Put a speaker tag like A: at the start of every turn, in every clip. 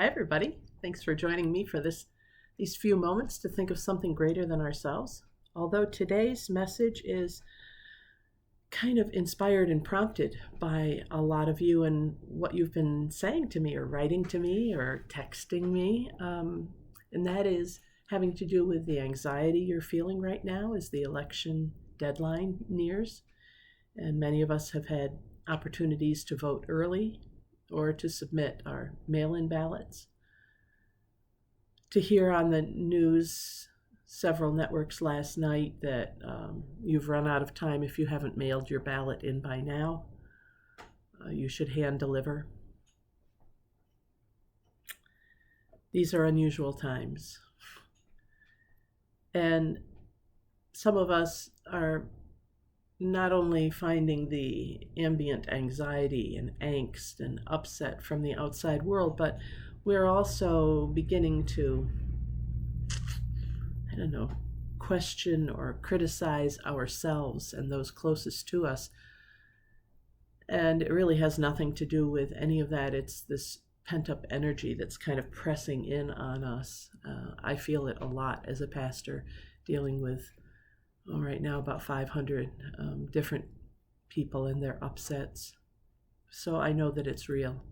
A: Hi, everybody. Thanks for joining me for these few moments to think of something greater than ourselves. Although today's message is kind of inspired and prompted by a lot of you and what you've been saying to me or writing to me or texting me, and that is having to do with the anxiety you're feeling right now as the election deadline nears. And many of us have had opportunities to vote early or to submit our mail-in ballots. To hear on the news, several networks last night, that you've run out of time if you haven't mailed your ballot in by now. You should hand deliver. These are unusual times. And some of us are not only finding the ambient anxiety and angst and upset from the outside world, but we're also beginning to, question or criticize ourselves and those closest to us. And it really has nothing to do with any of that. It's this pent-up energy that's kind of pressing in on us. I feel it a lot as a pastor, dealing with right now about 500 different people and their upsets. So I know that it's real.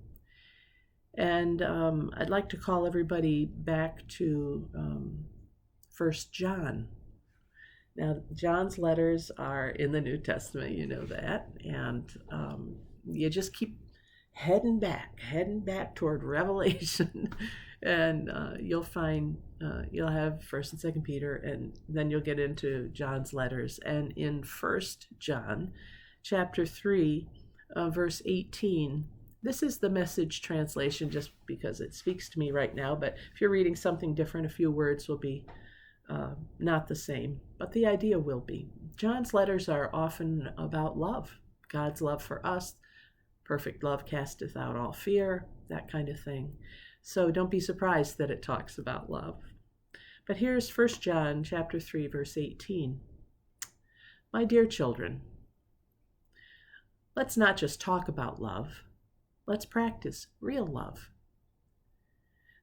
A: And I'd like to call everybody back to 1 John. Now, John's letters are in the New Testament, you know that. And you just keep heading back toward Revelation. And you'll find, you'll have 1st and 2nd Peter, and then you'll get into John's letters. And in 1 John, chapter 3, verse 18, this is the Message translation just because it speaks to me right now, but if you're reading something different, a few words will be not the same, but the idea will be. John's letters are often about love, God's love for us. Perfect love casteth out all fear, that kind of thing. So don't be surprised that it talks about love. But here's 1 John chapter 3, verse 18. My dear children, let's not just talk about love. Let's practice real love.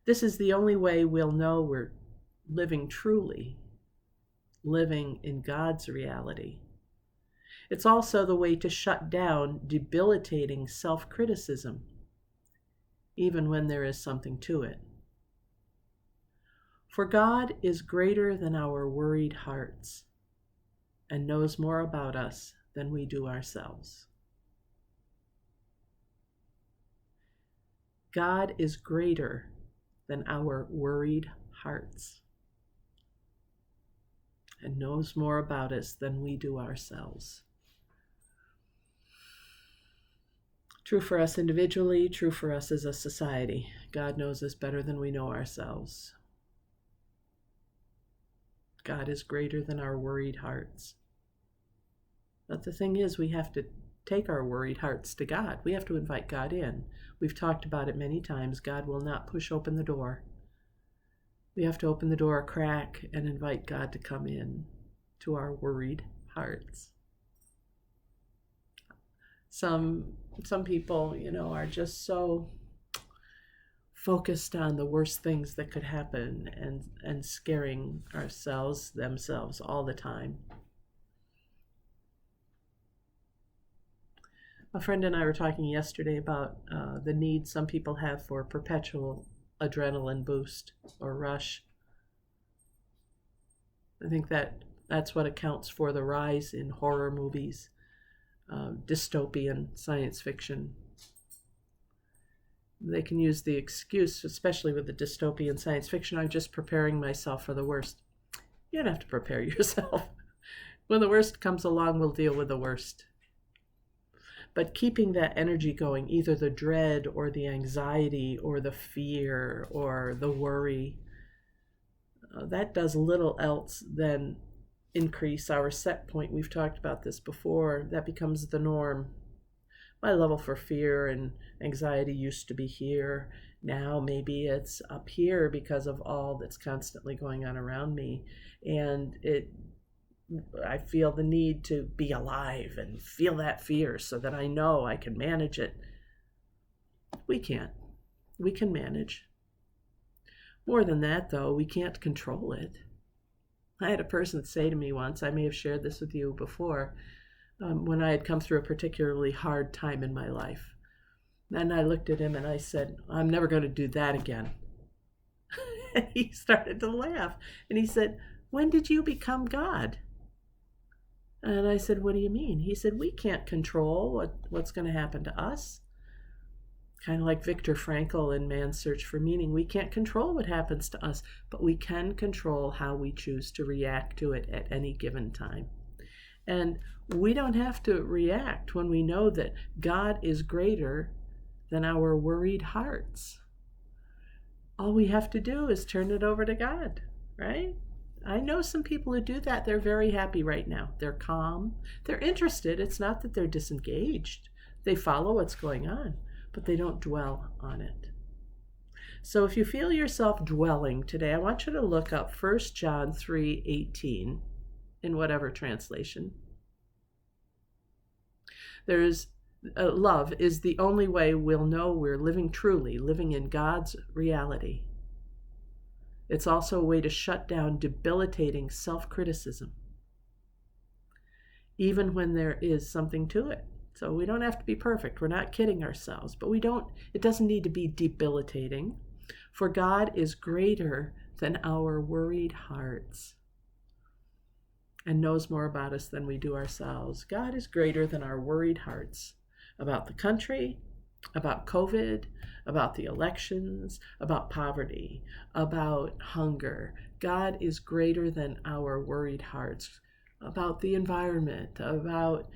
A: This is the only way we'll know we're living truly, living in God's reality. It's also the way to shut down debilitating self-criticism, even when there is something to it. For God is greater than our worried hearts and knows more about us than we do ourselves. God is greater than our worried hearts and knows more about us than we do ourselves. True for us individually, true for us as a society. God knows us better than we know ourselves. God is greater than our worried hearts. But the thing is, we have to take our worried hearts to God. We have to invite God in. We've talked about it many times. God will not push open the door. We have to open the door a crack and invite God to come in to our worried hearts. Some people, are just so focused on the worst things that could happen and scaring themselves all the time. A friend and I were talking yesterday about the need some people have for perpetual adrenaline boost or rush. I think that's what accounts for the rise in horror movies, dystopian science fiction. They can use the excuse, especially with the dystopian science fiction, I'm just preparing myself for the worst. You don't have to prepare yourself. When the worst comes along, we'll deal with the worst. But keeping that energy going, either the dread or the anxiety or the fear or the worry, that does little else than increase our set point. We've talked about this before. That becomes the norm. My level for fear and anxiety used to be here. Now maybe it's up here because of all that's constantly going on around me. And I feel the need to be alive and feel that fear so that I know I can manage it. We can't. We can manage. More than that, though, we can't control it. I had a person say to me once, I may have shared this with you before, when I had come through a particularly hard time in my life. And I looked at him and I said, I'm never going to do that again. And he started to laugh. And he said, when did you become God? And I said, what do you mean? He said, we can't control what's going to happen to us. Kind of like Viktor Frankl in Man's Search for Meaning. We can't control what happens to us, but we can control how we choose to react to it at any given time. And we don't have to react when we know that God is greater than our worried hearts. All we have to do is turn it over to God, right? I know some people who do that. They're very happy right now. They're calm. They're interested. It's not that they're disengaged. They follow what's going on, but they don't dwell on it. So if you feel yourself dwelling today, I want you to look up 1 John 3:18 in whatever translation. Love is the only way we'll know we're living truly, living in God's reality. It's also a way to shut down debilitating self-criticism, even when there is something to it. So we don't have to be perfect. We're not kidding ourselves, but it doesn't need to be debilitating, for God is greater than our worried hearts and knows more about us than we do ourselves. God is greater than our worried hearts about the country, about COVID, about the elections, about poverty, about hunger. God is greater than our worried hearts about the environment, about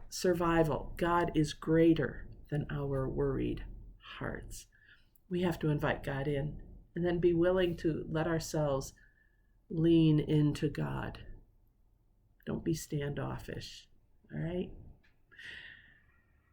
A: survival. God is greater than our worried hearts. We have to invite God in and then be willing to let ourselves lean into God. Don't be standoffish, all right?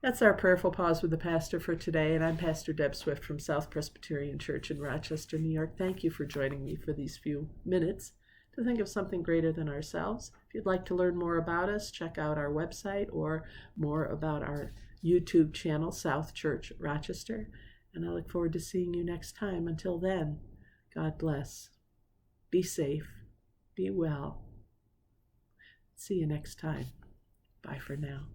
A: That's our prayerful pause with the pastor for today, and I'm Pastor Deb Swift from South Presbyterian Church in Rochester, New York. Thank you for joining me for these few minutes to think of something greater than ourselves. If you'd like to learn more about us, check out our website or more about our YouTube channel, South Church Rochester, and I look forward to seeing you next time. Until then, God bless. Be safe. Be well. See you next time. Bye for now.